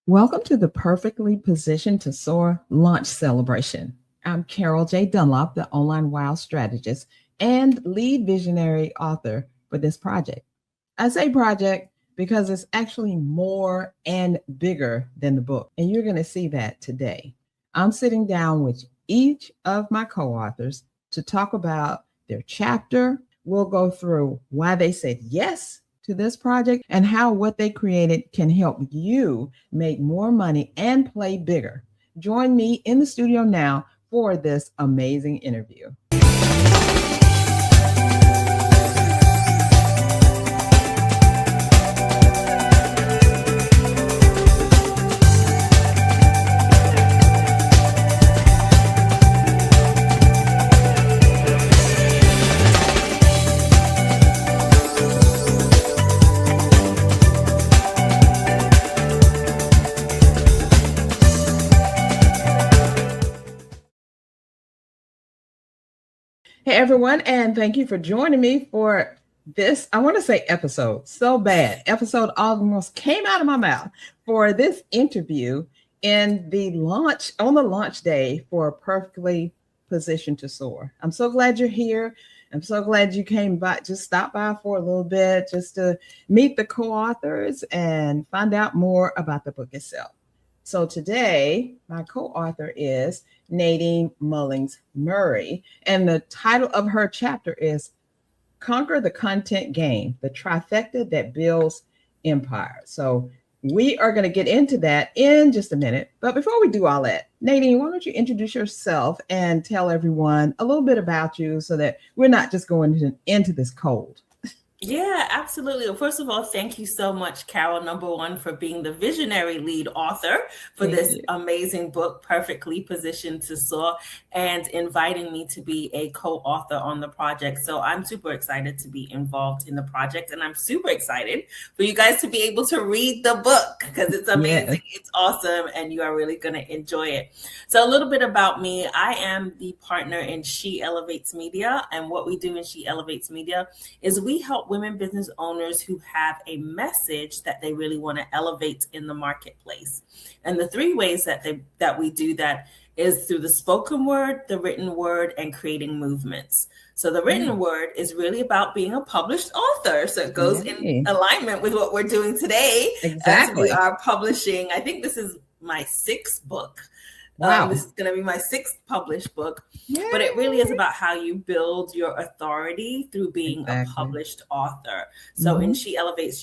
Welcome to the Perfectly Positioned to Soar launch celebration. I'm Carol J. Dunlop, the online WOW strategist and lead visionary author for this project. I say project because it's actually more and bigger than the book, and you're going to see that today. I'm sitting down with each of my co authors to talk about their chapter. We'll go through why they said yes to this project and how what they created can help you make more money and play bigger. Join me in the studio now for this amazing interview. Hey, everyone, and thank you for joining me for this. I want to say episode, so bad. Episode almost came out of my mouth for this interview in the launch, on the launch day for Perfectly Positioned to Soar. I'm so glad you're here. I'm so glad you came by, just stop by for a little bit, just to meet the co-authors and find out more about the book itself. So today, my co-author is Nadine Mullings Murray, and the title of her chapter is Conquer the Content Game, the trifecta that builds empire. So we are going to get into that in just a minute. But before we do all that, Nadine, why don't you introduce yourself and tell everyone a little bit about you so that we're not just going into this cold. Yeah, absolutely. Well, first of all, thank you so much, Carol, number one, for being the visionary lead author for this amazing book, Perfectly Positioned to Soar, and inviting me to be a co-author on the project. So I'm super excited to be involved in the project, and I'm super excited for you guys to be able to read the book because it's amazing. Yes. It's awesome, and you are really going to enjoy it. So a little bit about me. I am the partner in She Elevates Media, and what we do in She Elevates Media is we help women business owners who have a message that they really want to elevate in the marketplace. And the three ways that we do that is through the spoken word, the written word, and creating movements. So the written word is really about being a published author. So it goes in alignment with what we're doing today. Exactly. As we are publishing, I think this is my sixth book. Wow. This is going to be my sixth published book, but it really is about how you build your authority through being a published author. So in She Elevates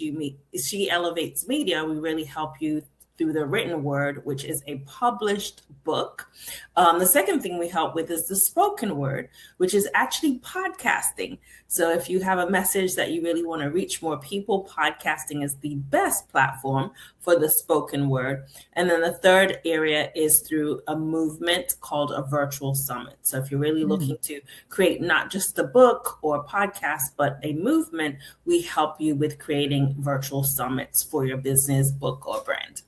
Media, we really help you through the written word, which is a published book. The second thing we help with is the spoken word, which is actually podcasting. So if you have a message that you really want to reach more people, podcasting is the best platform for the spoken word. And then the third area is through a movement called a virtual summit. So if you're really looking to create not just a book or a podcast, but a movement, we help you with creating virtual summits for your business, book, or brand.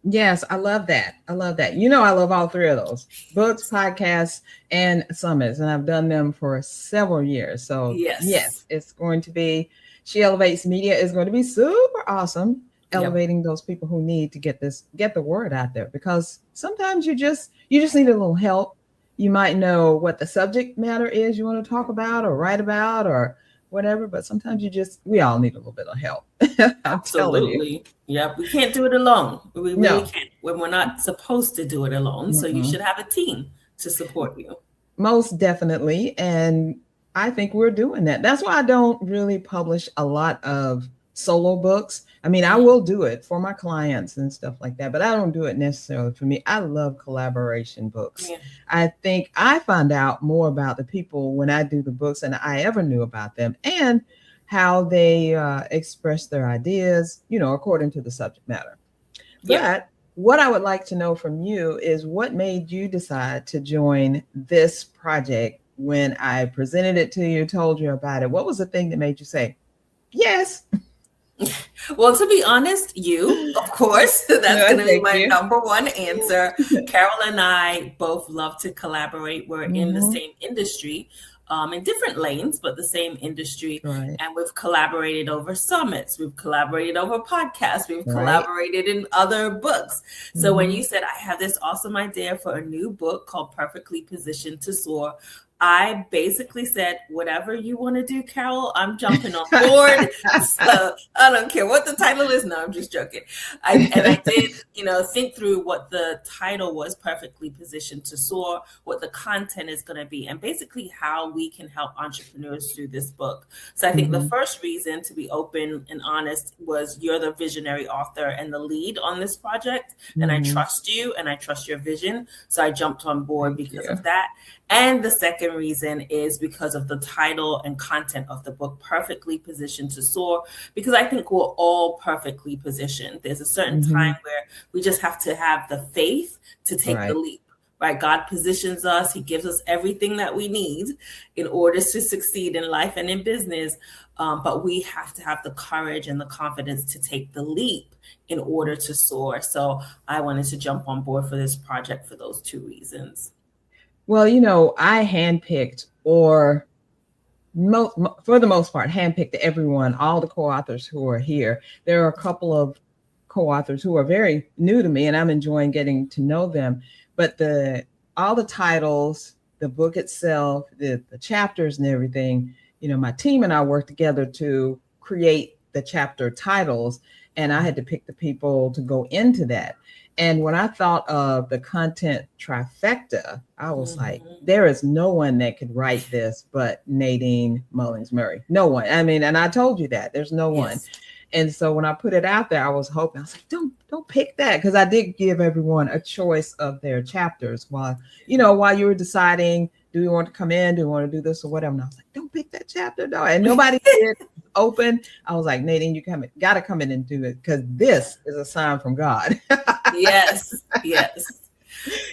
Yes, I love that. I love that. You know, I love all three of those: books, podcasts, and summits. And I've done them for several years. So yes, it's going to be, She Elevates Media is going to be super awesome, elevating those people who need to get the word out there, because sometimes you just need a little help. You might know what the subject matter is you want to talk about or write about or whatever, but sometimes we all need a little bit of help. Absolutely. Yep. We can't do it alone. We really can't. When we're not supposed to do it alone. So you should have a team to support you. Most definitely. And I think we're doing that. That's why I don't really publish a lot of solo books. I mean, I will do it for my clients and stuff like that, but I don't do it necessarily for me. I love collaboration books. Yeah. I think I find out more about the people when I do the books than I ever knew about them, and how they express their ideas, according to the subject matter. But what I would like to know from you is what made you decide to join this project when I presented it to you, told you about it. What was the thing that made you say, yes? Well, to be honest, you, of course, that's going to be my number one answer. Carol and I both love to collaborate. We're in the same industry. in different lanes, but the same industry. Right. And we've collaborated over summits. We've collaborated over podcasts. We've Right. collaborated in other books. So when you said, I have this awesome idea for a new book called Perfectly Positioned to Soar, I basically said, whatever you want to do, Carol, I'm jumping on board. So I don't care what the title is. No, I'm just joking. I did, think through what the title was, Perfectly Positioned to Soar, what the content is going to be, and basically how we can help entrepreneurs through this book. So I think the first reason, to be open and honest, was you're the visionary author and the lead on this project. And I trust you and I trust your vision. So I jumped on board because of that. And the second reason is because of the title and content of the book, Perfectly Positioned to Soar, because I think we're all perfectly positioned. There's a certain time where we just have to have the faith to take the leap, right? God positions us. He gives us everything that we need in order to succeed in life and in business. But we have to have the courage and the confidence to take the leap in order to soar. So I wanted to jump on board for this project for those two reasons. Well, I handpicked, or for the most part, handpicked everyone, all the co-authors who are here. There are a couple of co-authors who are very new to me, and I'm enjoying getting to know them. But all the titles, the book itself, the chapters and everything, my team and I worked together to create the chapter titles, and I had to pick the people to go into that. And when I thought of the content trifecta, I was like, there is no one that could write this but Nadine Mullings Murray. No one. I mean, and I told you that there's no one. And so when I put it out there, I was hoping, I was like, don't pick that. Because I did give everyone a choice of their chapters while you were deciding, do we want to come in? Do we want to do this or whatever? And I was like, don't pick that chapter. No. And nobody did. Open. I was like, Nadine, you got to come in and do it, because this is a sign from God. Yes.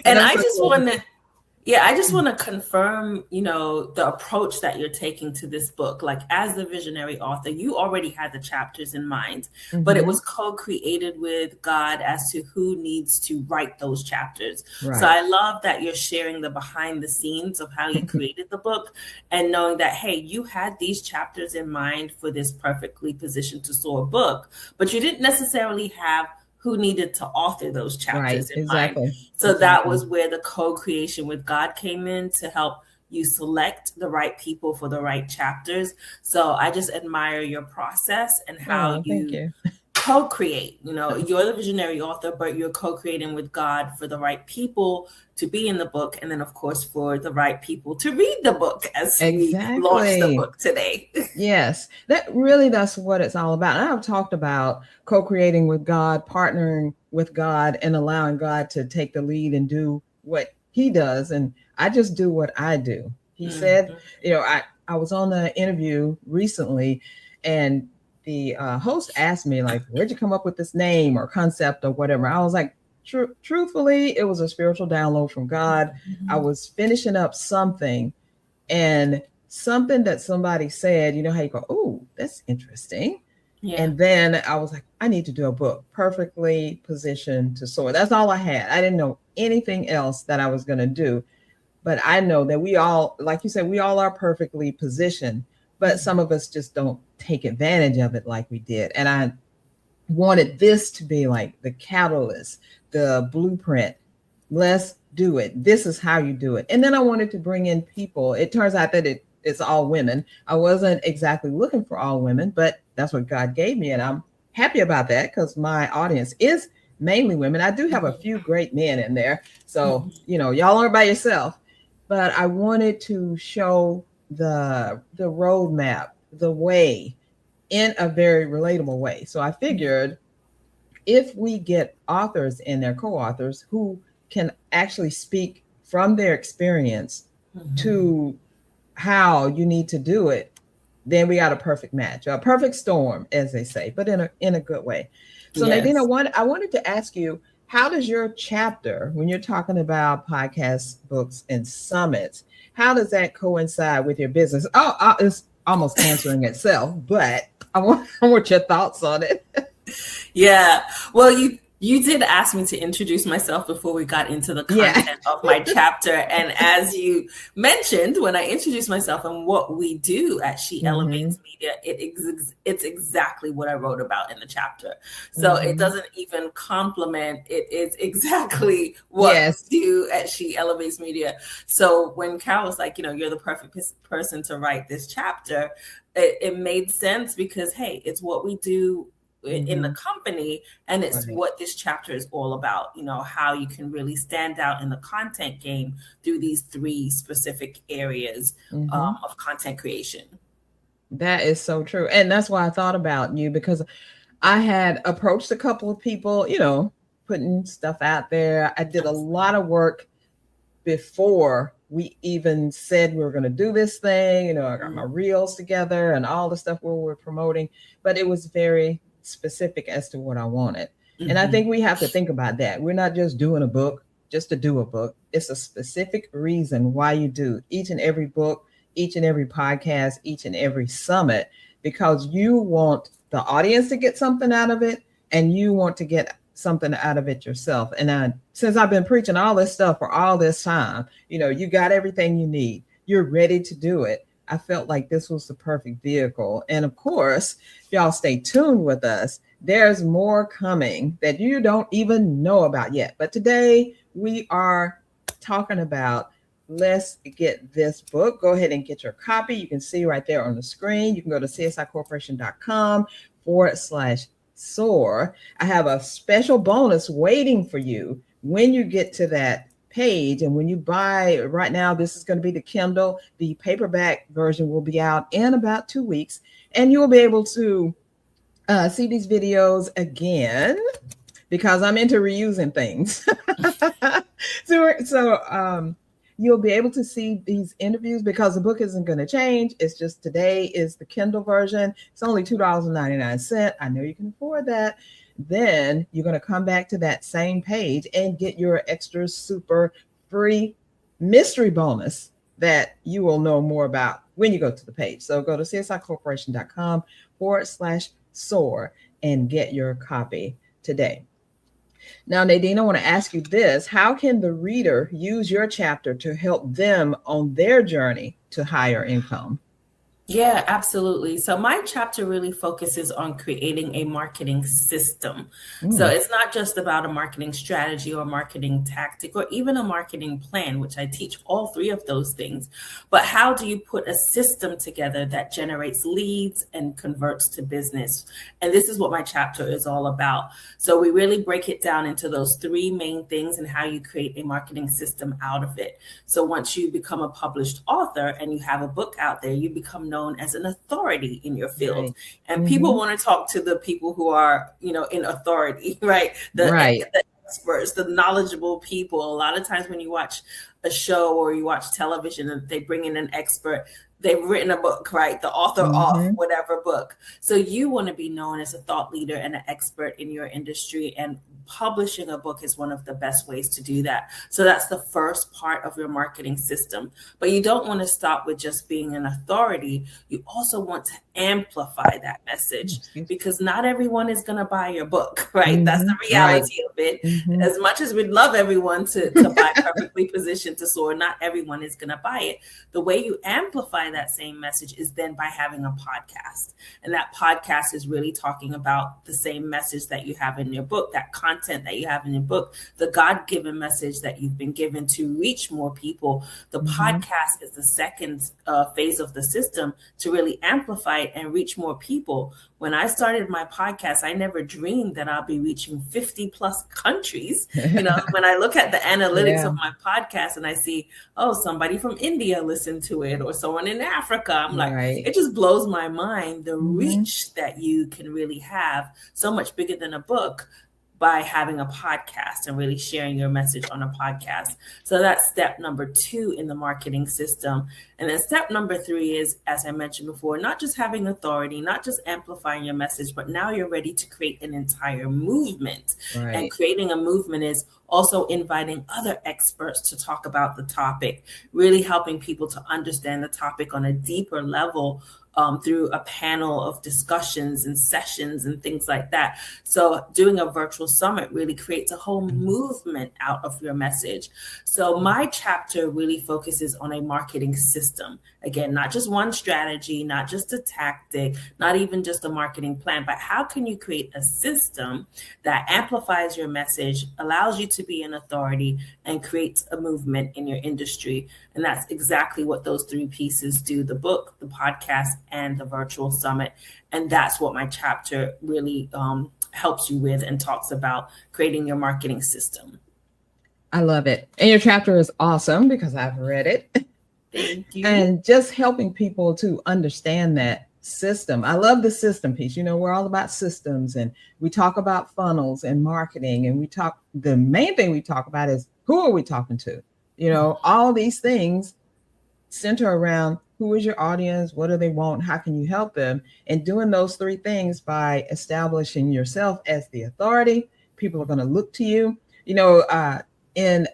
And I just want to confirm, the approach that you're taking to this book. Like, as the visionary author, you already had the chapters in mind, but it was co-created with God as to who needs to write those chapters. Right. So I love that you're sharing the behind the scenes of how you created the book, and knowing that, hey, you had these chapters in mind for this Perfectly Positioned to Soar book, but you didn't necessarily have who needed to author those chapters in mind. So that was where the co-creation with God came in, to help you select the right people for the right chapters. So I just admire your process and how you co-create. You're the visionary author, but you're co-creating with God for the right people to be in the book, and then of course for the right people to read the book as we launch the book today. Yes, that's what it's all about. And I've talked about co-creating with God, partnering with God, and allowing God to take the lead and do what he does. And I just do what I do. He said, I was on the interview recently, and the host asked me, like, where'd you come up with this name or concept or whatever? I was like, truthfully, it was a spiritual download from God. I was finishing up something, and something that somebody said, how you go, oh, that's interesting. And then I was like, I need to do a book, Perfectly Positioned to Soar. That's all I had. I didn't know anything else that I was going to do. But I know that we all, like you said, we all are perfectly positioned, but some of us just don't take advantage of it like we did. And I wanted this to be like the catalyst, the blueprint. Let's do it. This is how you do it. And then I wanted to bring in people. It turns out that it's all women. I wasn't exactly looking for all women, but that's what God gave me. And I'm happy about that, because my audience is mainly women. I do have a few great men in there. So, y'all aren't by yourself. But I wanted to show the roadmap, the way, in a very relatable way. So I figured, if we get authors and their co-authors who can actually speak from their experience to how you need to do it, then we got a perfect match, a perfect storm, as they say, but in a good way. So Nadine, I wanted to ask you, how does your chapter, when you're talking about podcasts, books, and summits, how does that coincide with your business? It's almost answering itself, but I want your thoughts on it. Yeah. Well, you You did ask me to introduce myself before we got into the content of my chapter. And as you mentioned, when I introduced myself and what we do at She Elevates Media, it's exactly what I wrote about in the chapter. So it doesn't even compliment, it is exactly what we do at She Elevates Media. So when Carol was like, you're the perfect person to write this chapter, it made sense because, hey, it's what we do in the company, and it's what this chapter is all about, how you can really stand out in the content game through these 3 specific areas of content creation. That is so true. And that's why I thought about you, because I had approached a couple of people, putting stuff out there. I did a lot of work before we even said we were going to do this thing. I got my reels together and all the stuff we were promoting, but it was very specific as to what I wanted. And I think we have to think about that. We're not just doing a book just to do a book. It's a specific reason why you do each and every book, each and every podcast, each and every summit, because you want the audience to get something out of it, and you want to get something out of it yourself. And since I've been preaching all this stuff for all this time, you got everything you need. You're ready to do it. I felt like this was the perfect vehicle. And of course, y'all stay tuned with us. There's more coming that you don't even know about yet. But today we are talking about Let's Get This Book. Go ahead and get your copy. You can see right there on the screen. You can go to csicorporation.com/soar. I have a special bonus waiting for you when you get to that page. And when you buy right now, this is going to be the Kindle. The paperback version will be out in about 2 weeks, and you'll be able to see these videos again, because I'm into reusing things. So you'll be able to see these interviews, because the book isn't going to change. It's just today is the Kindle version. It's only $2.99. I know you can afford that. Then you're going to come back to that same page and get your extra super free mystery bonus that you will know more about when you go to the page. So go to csicorporation.com/soar and get your copy today. Now, Nadine, I want to ask you this. How can the reader use your chapter to help them on their journey to higher income? Yeah, absolutely. So my chapter really focuses on creating a marketing system. So it's not just about a marketing strategy or marketing tactic or even a marketing plan, which I teach all 3 of those things. But how do you put a system together that generates leads and converts to business? And this is what my chapter is all about. So we really break it down into those 3 main things and how you create a marketing system out of it. So once you become a published author and you have a book out there, you become known as an authority in your field. Right. And people want to talk to the people who are, in authority, right? The experts, the knowledgeable people. A lot of times when you watch a show or you watch television and they bring in an expert, they've written a book, right? The author of whatever book. So you want to be known as a thought leader and an expert in your industry, and publishing a book is one of the best ways to do that. So that's the first part of your marketing system. But you don't want to stop with just being an authority. You also want to amplify that message, because not everyone is going to buy your book, right? That's the reality of it. As much as we'd love everyone to buy Perfectly Positioned to Soar, not everyone is going to buy it. The way you amplify that same message is then by having a podcast. And that podcast is really talking about the same message that you have in your book, that content that you have in your book, the God-given message that you've been given to reach more people. The podcast is the second phase of the system to really amplify it and reach more people. When I started my podcast, I never dreamed that I'll be reaching 50 plus countries. When I look at the analytics of my podcast and I see, somebody from India listened to it, or someone in Africa, I'm like, it just blows my mind, the reach that you can really have, so much bigger than a book, by having a podcast and really sharing your message on a podcast. So that's step number 2 in the marketing system. And then step number 3 is, as I mentioned before, not just having authority, not just amplifying your message, but now you're ready to create an entire movement. And creating a movement is also inviting other experts to talk about the topic, really helping people to understand the topic on a deeper level through a panel of discussions and sessions and things like that. So doing a virtual summit really creates a whole movement out of your message. So my chapter really focuses on a marketing system. Again, not just one strategy, not just a tactic, not even just a marketing plan, but how can you create a system that amplifies your message, allows you to be an authority, and creates a movement in your industry. And that's exactly what those three pieces do: the book, the podcast, and the virtual summit. And that's what my chapter really helps you with and talks about creating your marketing system. I love it. And your chapter is awesome because I've read it. Thank you. And just helping people to understand that system. I love the system piece. You know, we're all about systems, and we talk about funnels and marketing, and the main thing we talk about is who are we talking to? You know, all these things center around who is your audience, what do they want, how can you help them? And doing those three things by establishing yourself as the authority, people are going to look to you. You know, in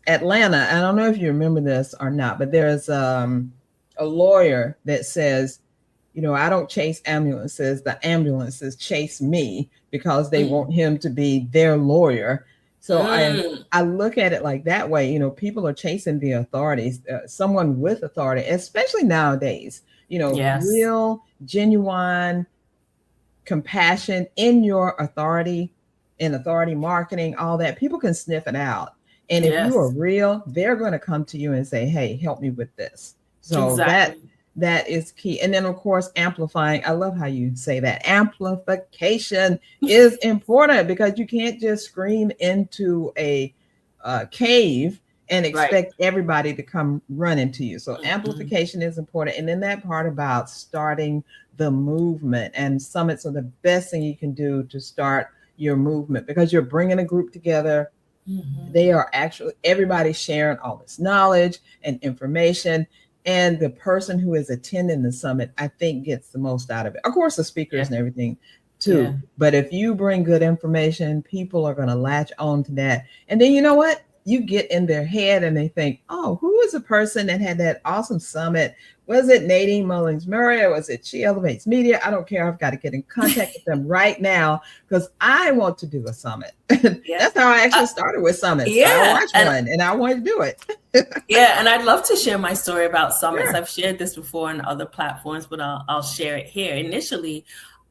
Atlanta, I don't know if you remember this or not, but there's a lawyer that says, you know, I don't chase ambulances, the ambulances chase me because they want him to be their lawyer. So I look at it like that way. You know, people are chasing the authorities, someone with authority, especially nowadays, you know, real, genuine compassion in your authority, in authority marketing, all that. People can sniff it out. And if you are real, they're going to come to you and say, hey, help me with this. So that is key. And then, of course, amplifying. I love how you say that. Amplification is important because you can't just scream into a cave and expect everybody to come running to you. So amplification is important. And then that part about starting the movement, and summits are the best thing you can do to start your movement because you're bringing a group together. They are actually, everybody sharing all this knowledge and information. And the person who is attending the summit, I think, gets the most out of it. Of course, the speakers and everything too. But if you bring good information, people are going to latch on to that. And then you know what? You get in their head and they think, oh, who is the person that had that awesome summit? Was it Nadine Mullings Murray, or was it She Elevates Media? I don't care. I've got to get in contact with them right now because I want to do a summit. That's how I actually started with summits. I watched one and I wanted to do it. And I'd love to share my story about summits. I've shared this before on other platforms, but I'll share it here. Initially,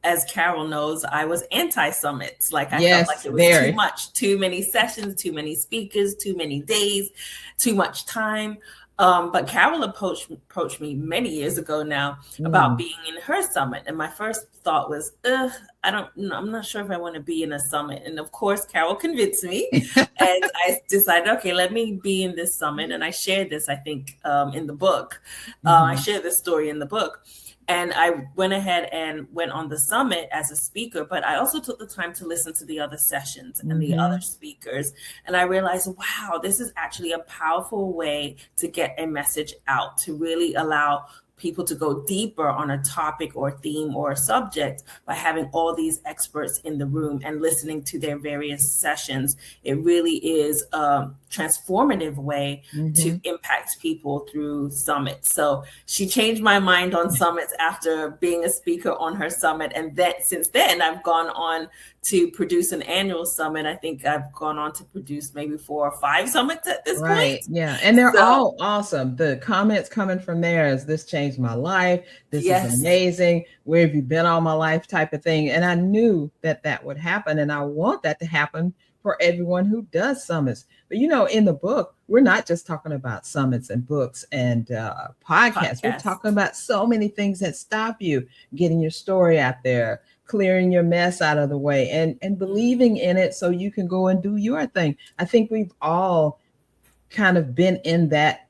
as Carol knows, I was anti-summits. Like I felt like it was too much, too many sessions, too many speakers, too many days, too much time. But Carol approached me many years ago now about being in her summit. And my first thought was, I'm not sure if I want to be in a summit. And of course, Carol convinced me and I decided, okay, let me be in this summit. And I shared this, I think, in the book. I shared this story in the book. And I went ahead and went on the summit as a speaker, but I also took the time to listen to the other sessions and the other speakers. And I realized, wow, this is actually a powerful way to get a message out, to really allow people to go deeper on a topic or theme or a subject by having all these experts in the room and listening to their various sessions. It really is a transformative way to impact people through summits. So she changed my mind on summits after being a speaker on her summit. And that since then, I've gone on to produce an annual summit. I think I've gone on to produce maybe 4 or 5 summits at this point. Yeah. And they're all awesome. The comments coming from there is, this changed my life. This is amazing. Where have you been all my life type of thing. And I knew that would happen. And I want that to happen for everyone who does summits. But, you know, in the book, we're not just talking about summits and books and podcasts. We're talking about so many things that stop you getting your story out there, clearing your mess out of the way, and believing in it so you can go and do your thing. I think we've all kind of been in that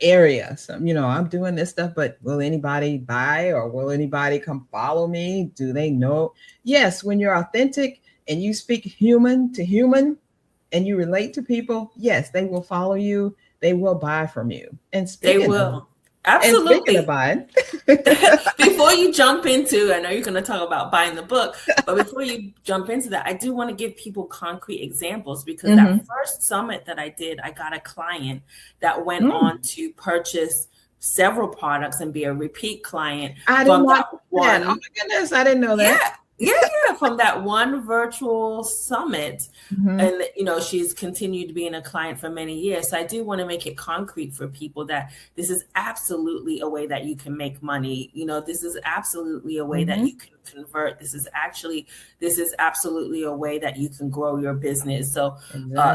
area. So, you know, I'm doing this stuff, but will anybody buy, or will anybody come follow me? Do they know? Yes, when you're authentic and you speak human to human and you relate to people, yes, they will follow you. They will buy from you. And they will. Absolutely. And speaking of buying, before you jump into, I know you're going to talk about buying the book, but before you jump into that, I do want to give people concrete examples, because that first summit that I did, I got a client that went on to purchase several products and be a repeat client. I did not know that. Oh my goodness, I didn't know that. Yeah, from that one virtual summit. And, you know, she's continued being a client for many years. So I do want to make it concrete for people that this is absolutely a way that you can make money. You know, this is absolutely a way that you can convert. This is absolutely a way that you can grow your business. So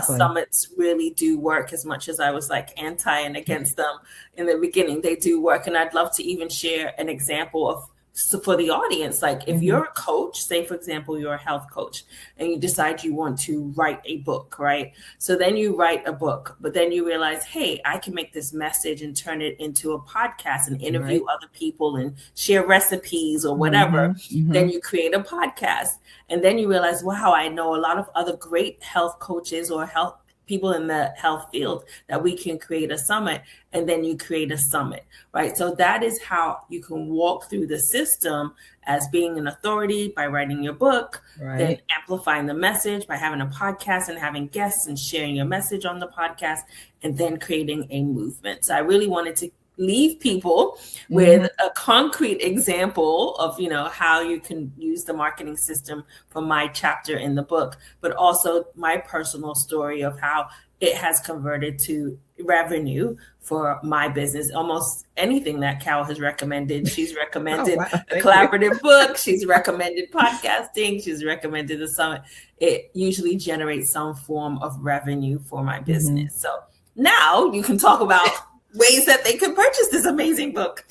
summits really do work. As much as I was like anti and against them in the beginning, they do work. And I'd love to even share an example of, so for the audience, like if you're a coach, say, for example, you're a health coach and you decide you want to write a book, right? So then you write a book, but then you realize, hey, I can make this message and turn it into a podcast and interview other people and share recipes or whatever. Then you create a podcast. And then you realize, wow, I know a lot of other great health coaches or health people in the health field that we can create a summit, and then you create a summit, right? So that is how you can walk through the system as being an authority by writing your book, then amplifying the message by having a podcast and having guests and sharing your message on the podcast, and then creating a movement. So I really wanted to leave people with a concrete example of, you know, how you can use the marketing system from my chapter in the book, but also my personal story of how it has converted to revenue for my business. Almost anything that Carol has recommended. She's recommended a collaborative book. She's recommended podcasting. She's recommended the summit. It usually generates some form of revenue for my business. So now you can talk about ways that they can purchase this amazing book.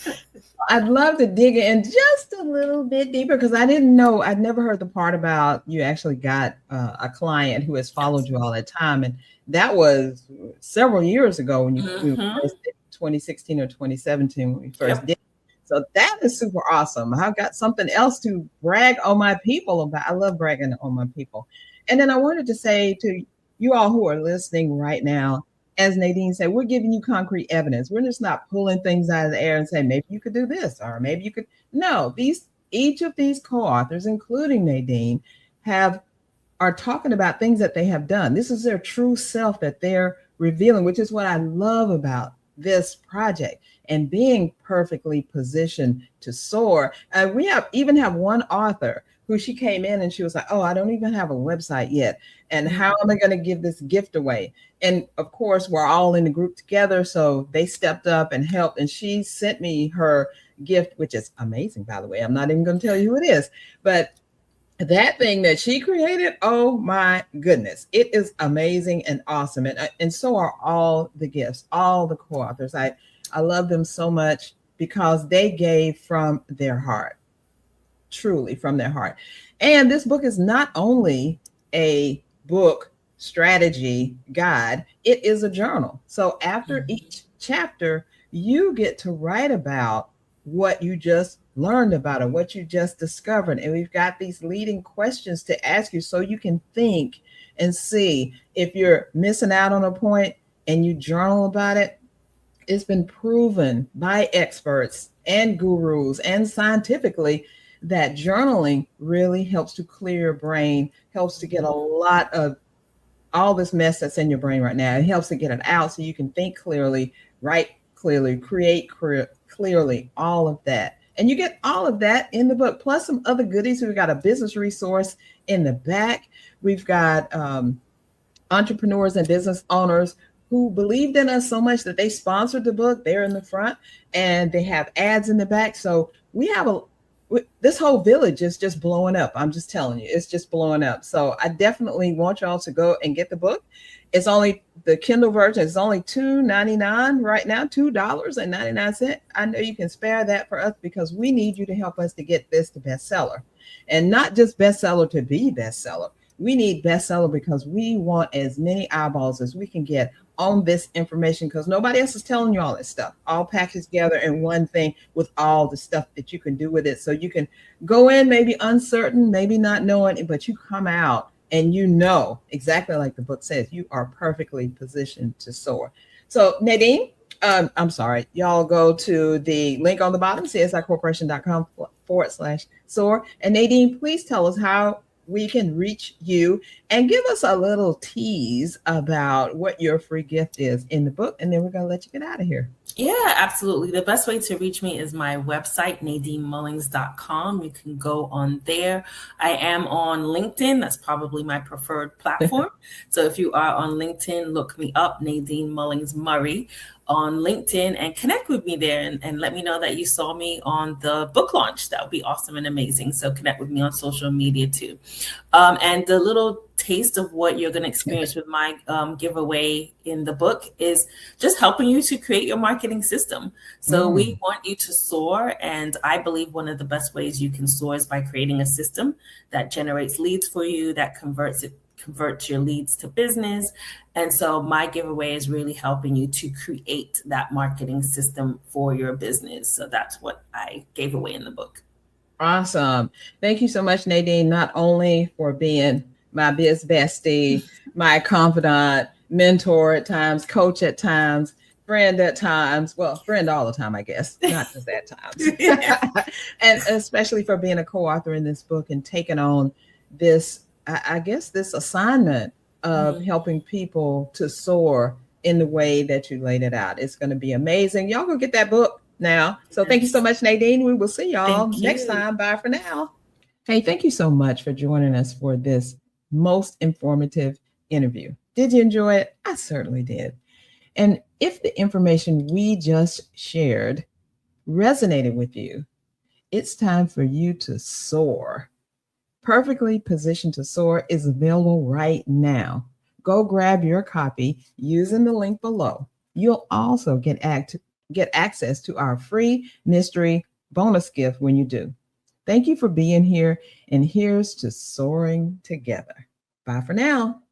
I'd love to dig in just a little bit deeper, because I didn't know, I'd never heard the part about you actually got a client who has followed you all that time. And that was several years ago when you first did, 2016 or 2017 when we first did. So that is super awesome. I've got something else to brag on my people about. I love bragging on my people. And then I wanted to say to you all who are listening right now, as Nadine said, we're giving you concrete evidence. We're just not pulling things out of the air and saying, maybe you could do this, or maybe you could. No, each of these co-authors, including Nadine, are talking about things that they have done. This is their true self that they're revealing, which is what I love about this project and being perfectly positioned to soar. We even have one author who she came in and she was like, oh, I don't even have a website yet. And how am I going to give this gift away? And of course, we're all in the group together. So they stepped up and helped. And she sent me her gift, which is amazing, by the way. I'm not even going to tell you who it is. But that thing that she created, oh my goodness, it is amazing and awesome. And so are all the gifts, all the co-authors. I love them so much because they gave from their heart. Truly from their heart. And this book is not only a book strategy guide, it is a journal. So after each chapter, you get to write about what you just learned about or what you just discovered. And we've got these leading questions to ask you so you can think and see if you're missing out on a point and you journal about it. It's been proven by experts and gurus and scientifically that journaling really helps to clear your brain, helps to get a lot of all this mess that's in your brain right now. It helps to get it out so you can think clearly, write clearly, create clearly, all of that. And you get all of that in the book, plus some other goodies. We've got a business resource in the back. We've got entrepreneurs and business owners who believed in us so much that they sponsored the book. They're in the front and they have ads in the back. So we have this whole village is just blowing up. I'm just telling you, it's just blowing up. So I definitely want y'all to go and get the book. It's only the Kindle version. It's only $2.99 right now, $2.99. I know you can spare that for us because we need you to help us to get this to bestseller, and not just bestseller to be bestseller. We need bestseller because we want as many eyeballs as we can get on this information, because nobody else is telling you all this stuff, all packaged together in one thing with all the stuff that you can do with it. So you can go in maybe uncertain, maybe not knowing, but you come out and you know exactly like the book says, you are perfectly positioned to soar. So Nadine, I'm sorry. Y'all go to the link on the bottom, csicorporation.com/soar. And Nadine, please tell us how we can reach you and give us a little tease about what your free gift is in the book. And then we're going to let you get out of here. Yeah, absolutely. The best way to reach me is my website, NadineMullings.com. You can go on there. I am on LinkedIn. That's probably my preferred platform. So if you are on LinkedIn, look me up, Nadine Mullings Murray on LinkedIn, and connect with me there and let me know that you saw me on the book launch. That would be awesome and amazing. So connect with me on social media too. And the little taste of what you're going to experience with my giveaway in the book is just helping you to create your marketing system. So we want you to soar. And I believe one of the best ways you can soar is by creating a system that generates leads for you, that converts your leads to business. And so my giveaway is really helping you to create that marketing system for your business. So that's what I gave away in the book. Awesome. Thank you so much, Nadine, not only for being my biz bestie, my confidant, mentor at times, coach at times, friend at times. Well, friend all the time, I guess, not just at times. And especially for being a co-author in this book and taking on this, I guess, this assignment of helping people to soar in the way that you laid it out. It's going to be amazing. Y'all go get that book now. So thank you so much, Nadine. We will see y'all next time. Bye for now. Hey, thank you so much for joining us for this most informative interview. Did you enjoy it? I certainly did. And if the information we just shared resonated with you, it's time for you to soar. Perfectly Positioned to Soar is available right now. Go grab your copy using the link below. You'll also get access to our free mystery bonus gift when you do. Thank you for being here, and here's to soaring together. Bye for now.